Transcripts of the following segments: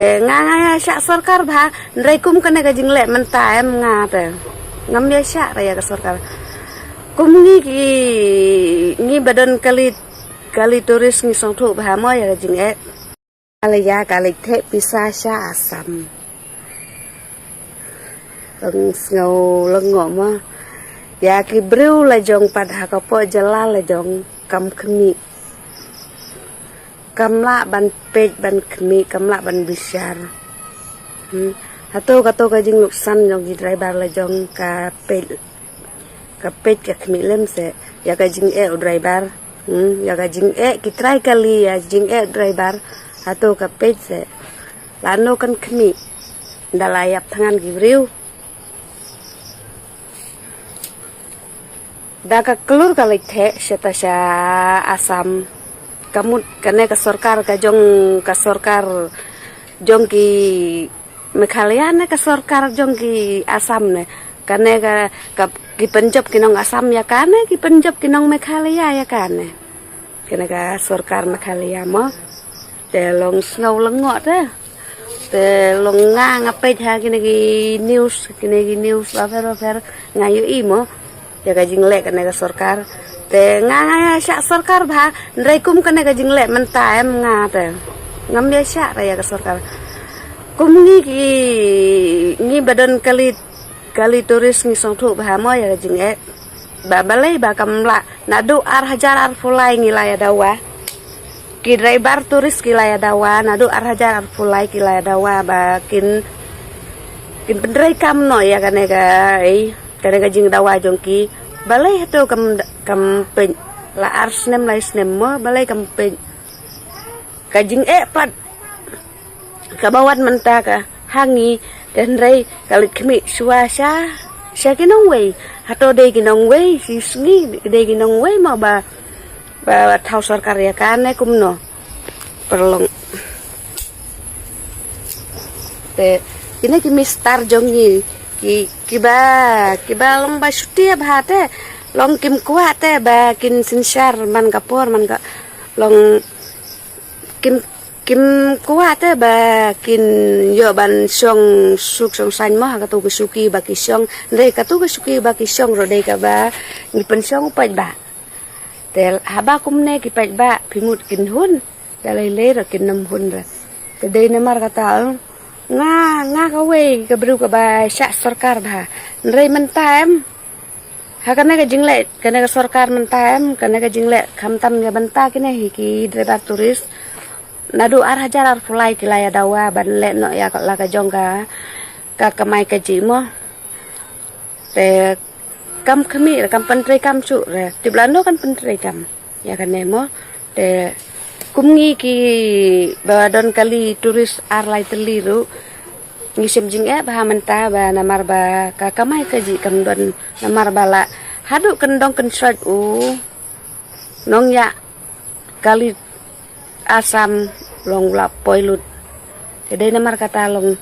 Nga syak sarkar bha nreikum kane ka jingle menta em nga te ngam ya syak raya ka sarkar kum ngi badan kali turis ngi song thu bha mo ya jinge alaya kali the pisa sya asam leng ngau leng ngoma ya ki breu la jong padha ka po jala la jong kam khmi kamla ban pej ban khmi kamla ban bisyar hato ka jing luksan jong ji driver la jong ka pej ka khmi lem se ya ka jing driver ya ka jing ki try kali ya jing driver hato ka pej se lano kan khmi dalayap tangan gibriu daka kelur kali the setasya asam kamut kane ka sarkar ka sarkar jong ki Meghalaya ne ka sarkar jong ki asam ne kane ka ki Punjab kinong asam ya kane ki Punjab kinong Meghalaya ya kane ka sarkar Meghalaya mo te long snow lengo te long nga ngape ha kine ki news over ngayu imo ya ka jingle kane ka sarkar te nga syak sarkar bha nreikum kane ka jingle menta em nga te ngam ya syak raya ka sarkar kum ngi badan kali turis ngi song thu bha mo ya ka jingle ba balai ba kamla nadu ar hajar ar fulai ngi laya dawa ki driver turis ki laya dawa nadu ar hajar ar fulai ki laya dawa ba kin pendrai kam no ya kane ka jing dawa jongki balai hato kam pen la ar snem mo balai kam pen ka jing pat ka bawat menta ka hangi dan rai kalit khmi suasa sya kinong wei hato de kinong wei sisngi de kinong wei ma ba thau sarkar ya kane kumno perlong te ini ki mistar jongi ki ba long ba sutia bhate long kim kuate ba kin sinsar man kapor man ka long kim kuate ba kin yo ban song suk song san mo ka tu ki suki ba ki song re ka tu ki suki ba ki song ro de ka ba ni pen song pa ba te haba kumne ki pa ba phimut kin hun dalai le ro kin nam hun ra te de na mar kata nga ka wei ka bru ka ba syak sarkar bha nrei mentem ha kane ka jingle kane ka sarkar mentem kane ka jingle khamtam ya banta kine hi ki driver turis nadu ar hajar ar fulai ki laya dawa ban le no ya la ka jong ka kamai ka ji mo te kam khmi kam pentrei kam chu re tiblando kan pentrei kam ya kane mo te kumngi ki badon kali turis ar lai teliru ngisem jing bah menta ba namar ba ka kamai ka ji kam don namar bala hadu kendong kensrat nong ya kali asam long la poilut de namar kata long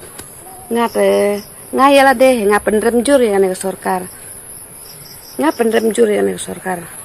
ngayala de nga pendrem jur ya ne sarkar nga pendrem jur ya ne sarkar